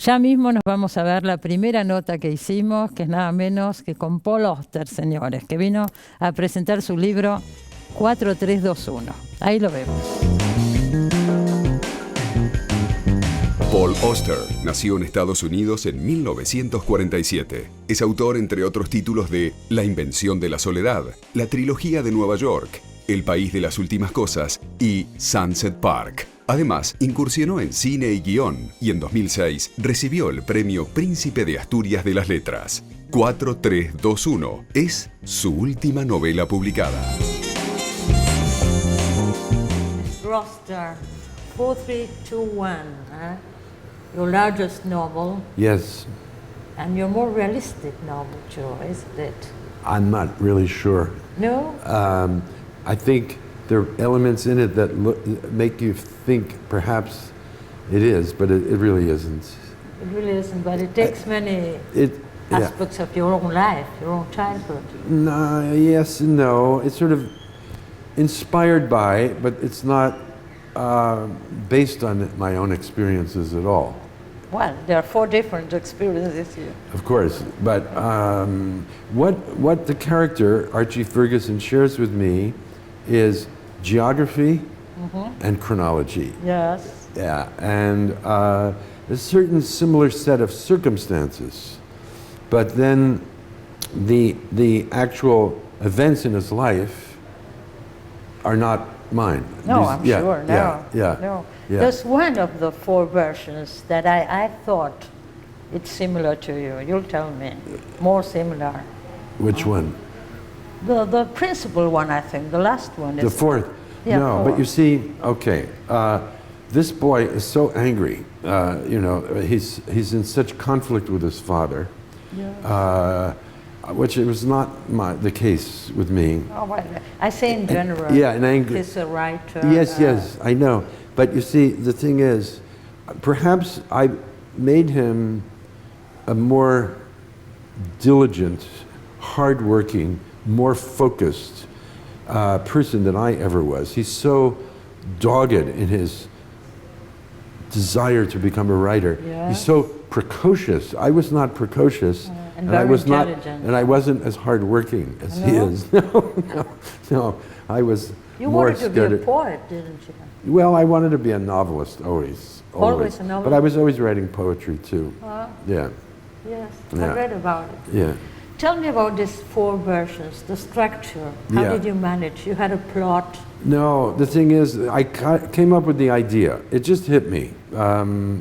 Ya mismo nos vamos a ver la primera nota que hicimos, que es nada menos que con Paul Auster, señores, que vino a presentar su libro 4321. Ahí lo vemos. Paul Auster nació en Estados Unidos en 1947. Es autor, entre otros títulos, de La invención de la soledad, la Trilogía de Nueva York, El país de las últimas cosas y Sunset Park. Además, incursionó en cine y guión y en 2006 recibió el premio Príncipe de Asturias de las Letras. 4321 es su última novela publicada. Auster, 4321, your largest novel. Yes. And your more realistic novel, Joe, isn't it? I'm not really sure. No? I think there are elements in it that make you think perhaps it is, but it really isn't. It really isn't, but it takes many aspects of your own life, your own childhood. No, yes and no. It's sort of inspired by, but it's not based on my own experiences at all. Well, there are 4 different experiences here. Of course, but what the character, Archie Ferguson, shares with me is geography and chronology. Yes. Yeah, and a certain similar set of circumstances. But then the actual events in his life are not mine. No, I'm sure. No. Yeah. There's one of the 4 versions that I thought it's similar to you. You'll tell me. More similar. Which one? The principal one, I think. The last one is... The 4th? Yeah, no, 4. But you see, okay, this boy is so angry. He's in such conflict with his father, which it was not the case with me. Oh, well, I say in general. Yeah, in anger. He's a writer. Yes, I know. But you see, the thing is, perhaps I made him a more diligent, hardworking, more focused person than I ever was. He's so dogged in his desire to become a writer. Yeah. He's so precocious. I was not precocious, and I was not, and I wasn't as hardworking as he is. No, I was. You more wanted to be a poet, didn't you? Well, I wanted to be a novelist always. Always a novelist. But I was always writing poetry too. Yeah. Yes, I read about it. Yeah. Tell me about these 4 versions, the structure. How did you manage? You had a plot? No, the thing is, I came up with the idea. It just hit me.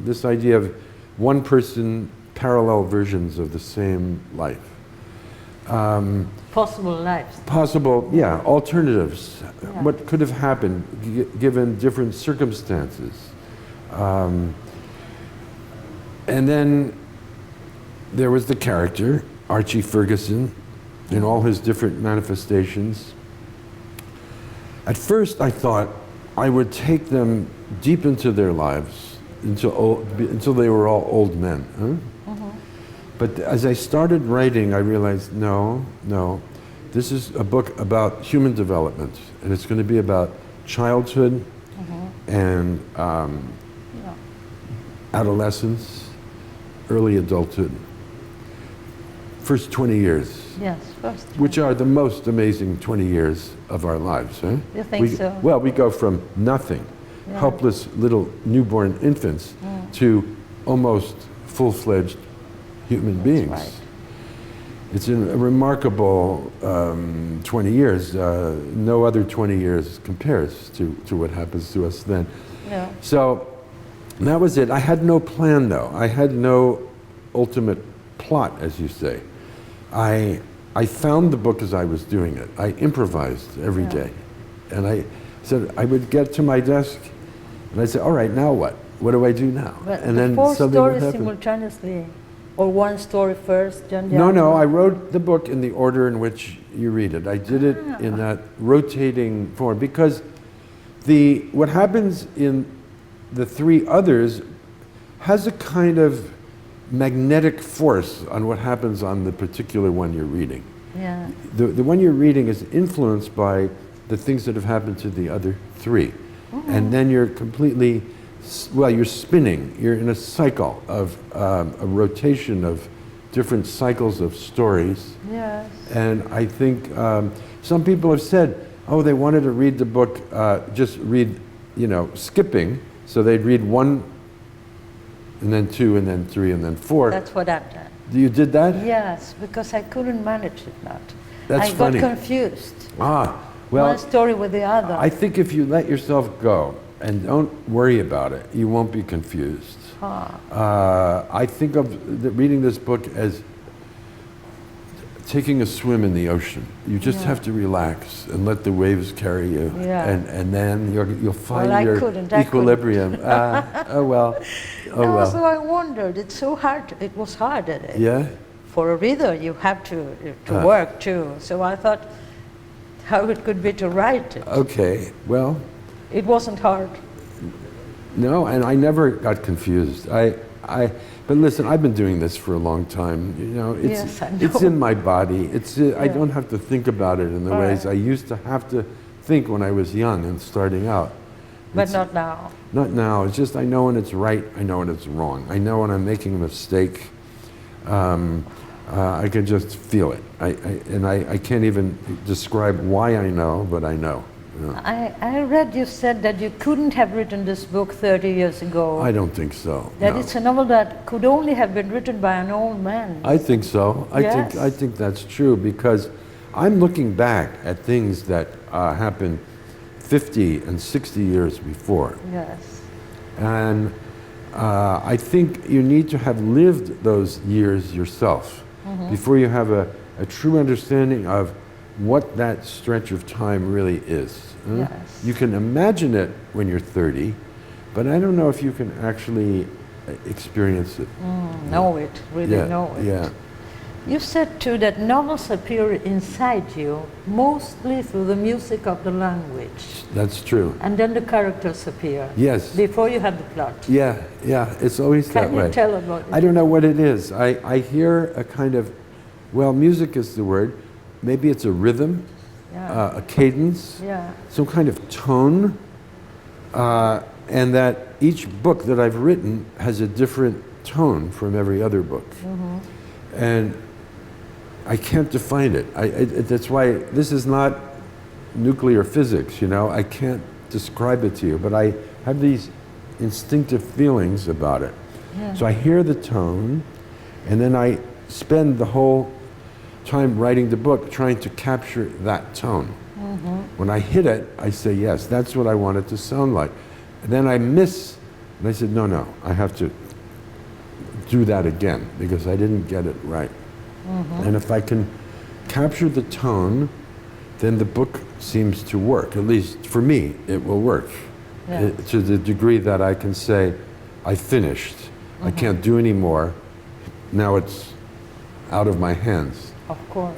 This idea of one person, parallel versions of the same life. Possible lives. Possible, alternatives. Yeah. What could have happened given different circumstances. And then there was the character, Archie Ferguson, in all his different manifestations. At first I thought I would take them deep into their lives, until they were all old men. But as I started writing, I realized, no, this is a book about human development, and it's going to be about childhood and adolescence, early adulthood. First 20 years. Yes, first 20. Which are the most amazing 20 years of our lives. Huh? You think so? Well, we go from nothing, helpless little newborn infants, to almost full-fledged human beings. Right. It's a remarkable 20 years. No other 20 years compares to what happens to us then. Yeah. So that was it. I had no plan, though. I had no ultimate plot, as you say. I found the book as I was doing it. I improvised every day. And I said, I would get to my desk, and I'd say, all right, now what? What do I do now? But and then 4 something would stories happen. Simultaneously? Or one story first, then the No, other? I wrote the book in the order in which you read it. I did it in that rotating form, because what happens in the 3 others has a kind of magnetic force on what happens on the particular one you're reading. Yeah. The one you're reading is influenced by the things that have happened to the other 3. And then you're completely well, you're spinning. You're in a cycle of a rotation of different cycles of stories. Yes. And I think some people have said, oh, they wanted to read the book, just read, skipping. So they'd read 1, and then 2, and then 3, and then 4. That's what I've done. You did that? Yes, because I couldn't manage it not. That's I funny. got confused. Well, one story with the other. I think if you let yourself go and don't worry about it, you won't be confused. I think of reading this book as taking a swim in the ocean. You just have to relax and let the waves carry you, and then you'll find your equilibrium. Oh well. So I wondered. It's so hard. It was hard at it. Yeah. For a reader, you have to work too. So I thought how it could be to write it. Okay. Well. It wasn't hard. No, and I never got confused. But listen, I've been doing this for a long time. Yes, I know. It's in my body. I don't have to think about it in the ways I used to have to think when I was young and starting out. But not now. Not now. It's just I know when it's right. I know when it's wrong. I know when I'm making a mistake. I can just feel it. I can't even describe why I know, but I know. I read you said that you couldn't have written this book 30 years ago. I don't think so. That it's a novel that could only have been written by an old man. I think so. Yes. I think that's true because I'm looking back at things that happened 50 and 60 years before. Yes. And I think you need to have lived those years yourself before you have a true understanding of what that stretch of time really is. Yes. You can imagine it when you're 30, but I don't know if you can actually experience it. Know it, really know it. Yeah. You said too that novels appear inside you mostly through the music of the language. That's true. And then the characters appear. Yes. Before you have the plot. Yeah, it's always that way. Can you tell about it? I don't know what it is. I hear a kind of, well, music is the word. Maybe it's a rhythm, a cadence, some kind of tone, and that each book that I've written has a different tone from every other book. And I can't define it. That's why this is not nuclear physics, I can't describe it to you, but I have these instinctive feelings about it. So I hear the tone, and then I spend the whole time writing the book trying to capture that tone. When I hit it, I say, yes, that's what I want it to sound like. And then I miss, and I said, no, I have to do that again because I didn't get it right. And if I can capture the tone, then the book seems to work. At least for me, it will work. To the degree that I can say, I finished. I can't do any more. Now it's out of my hands. Of course.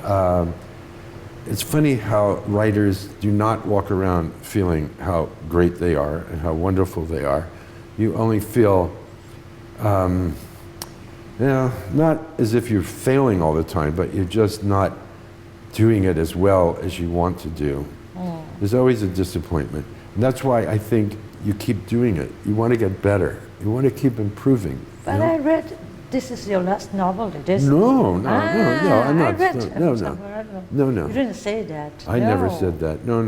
It's funny how writers do not walk around feeling how great they are and how wonderful they are. You only feel, not as if you're failing all the time, but you're just not doing it as well as you want to do. There's always a disappointment. And that's why I think you keep doing it. You want to get better. You want to keep improving. But I read, this is your last novel, it is? No, I'm not. I read No. You didn't say that. I never said that. No.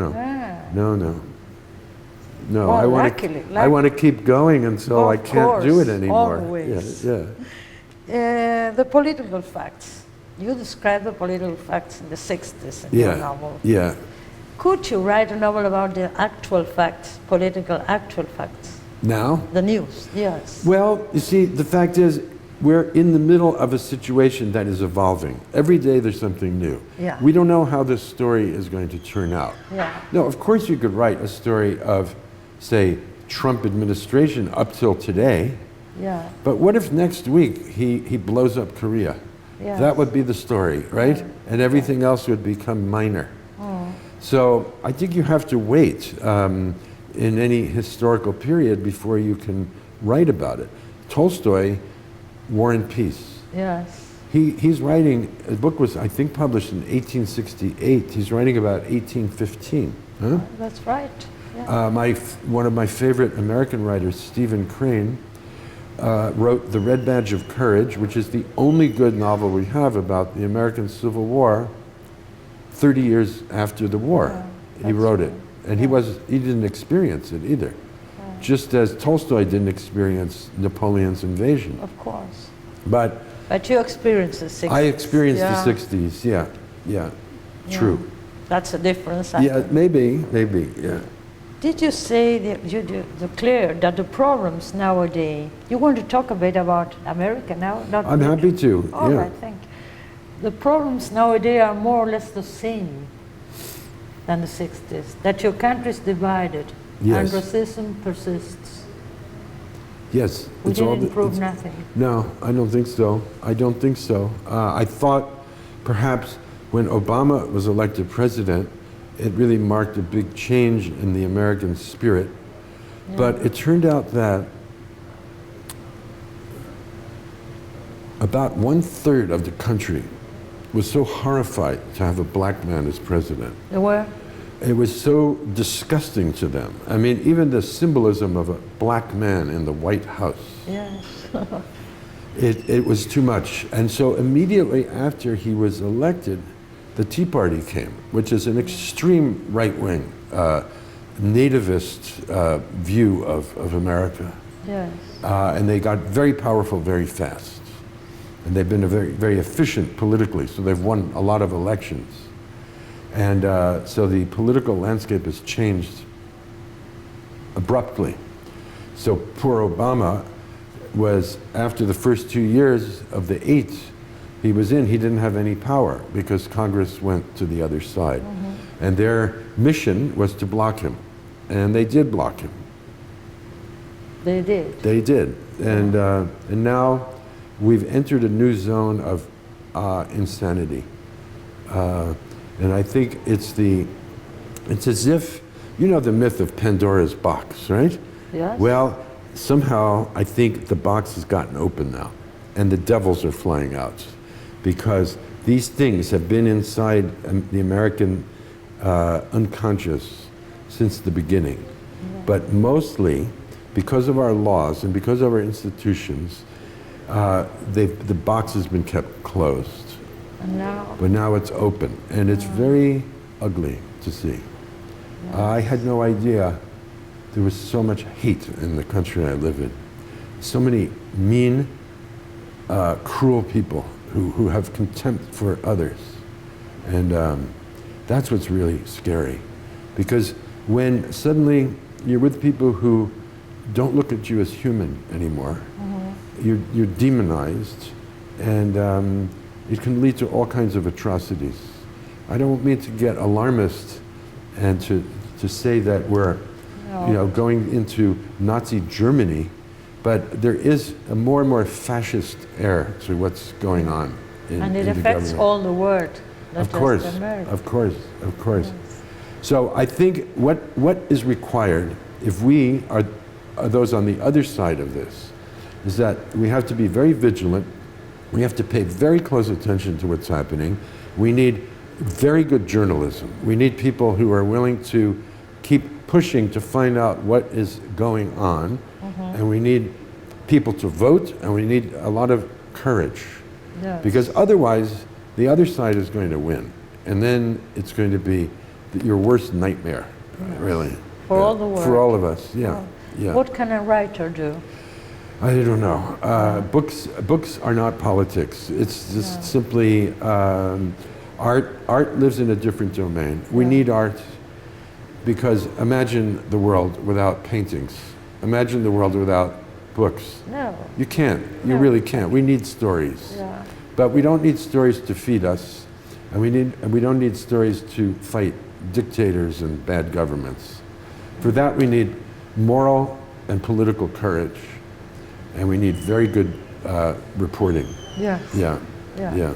Well, I want to keep going until I can't do it anymore. Always. Yeah. The political facts. You describe the political facts in the 60s in your novel. Yeah. Could you write a novel about the actual facts, political actual facts? Now? The news, yes. Well, you see, the fact is, we're in the middle of a situation that is evolving. Every day there's something new. Yeah. We don't know how this story is going to turn out. Yeah. No, of course you could write a story of, say, Trump administration up till today. Yeah. But what if next week he blows up Korea? Yes. That would be the story, right? And everything else would become minor. So I think you have to wait in any historical period before you can write about it. Tolstoy, War and Peace. Yes. He's writing, a book was, I think, published in 1868. He's writing about 1815. Huh? That's right. One of my favorite American writers, Stephen Crane, wrote The Red Badge of Courage, which is the only good novel we have about the American Civil War 30 years after the war. He wrote it. And he didn't experience it either. Just as Tolstoy didn't experience Napoleon's invasion. Of course. But you experienced the 60s. I experienced the 60s, yeah. True. That's a difference. Maybe, yeah. Did you say that you declared that the problems nowadays, you want to talk a bit about America now? I'm happy to, All right, thank you. The problems nowadays are more or less the same than the 60s, that your country is divided and racism persists. Yes. We didn't improve nothing. No, I don't think so. I thought perhaps when Obama was elected president, it really marked a big change in the American spirit. Yeah. But it turned out that about 1/3 of the country was so horrified to have a black man as president. They were? It was so disgusting to them. I mean, even the symbolism of a black man in the White House. Yes. it was too much. And so immediately after he was elected, the Tea Party came, which is an extreme right-wing, nativist view of America. Yes. And they got very powerful very fast. And they've been very, very efficient politically, so they've won a lot of elections. And so the political landscape has changed abruptly. So poor Obama was, after the first 2 years of the 8 he was in, he didn't have any power because Congress went to the other side. Mm-hmm. And their mission was to block him. And they did block him. They did? They did. And now we've entered a new zone of insanity. And I think it's as if, you know the myth of Pandora's box, right? Yes. Well, somehow I think the box has gotten open now and the devils are flying out because these things have been inside the American unconscious since the beginning. Yeah. But mostly because of our laws and because of our institutions, the box has been kept closed. But now it's open, and it's very ugly to see. Yes. I had no idea there was so much hate in the country I live in. So many mean, cruel people who have contempt for others. And that's what's really scary. Because when suddenly you're with people who don't look at you as human anymore, you're demonized, and it can lead to all kinds of atrocities. I don't mean to get alarmist and to say that we're going into Nazi Germany, but there is a more and more fascist air to what's going on and it affects all the world, not just America. Of course. Yes. So I think what is required, if we are those on the other side of this, is that we have to be very vigilant. We have to pay very close attention to what's happening. We need very good journalism. We need people who are willing to keep pushing to find out what is going on. And we need people to vote, and we need a lot of courage. Yes. Because otherwise, the other side is going to win. And then it's going to be your worst nightmare, really. For all the world. For all of us, yeah. What can a writer do? I don't know. Books are not politics. It's just simply art. Art lives in a different domain. We need art because imagine the world without paintings. Imagine the world without books. No. You can't. You really can't. We need stories. Yeah. But we don't need stories to feed us, and we don't need stories to fight dictators and bad governments. For that we need moral and political courage. And we need very good reporting. Yes. Yeah.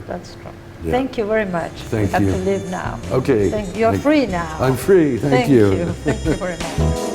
That's true. Yeah. Thank you very much. Thank you. I have to leave now. Okay. You're free now. I'm free. Thank you. Thank you very much.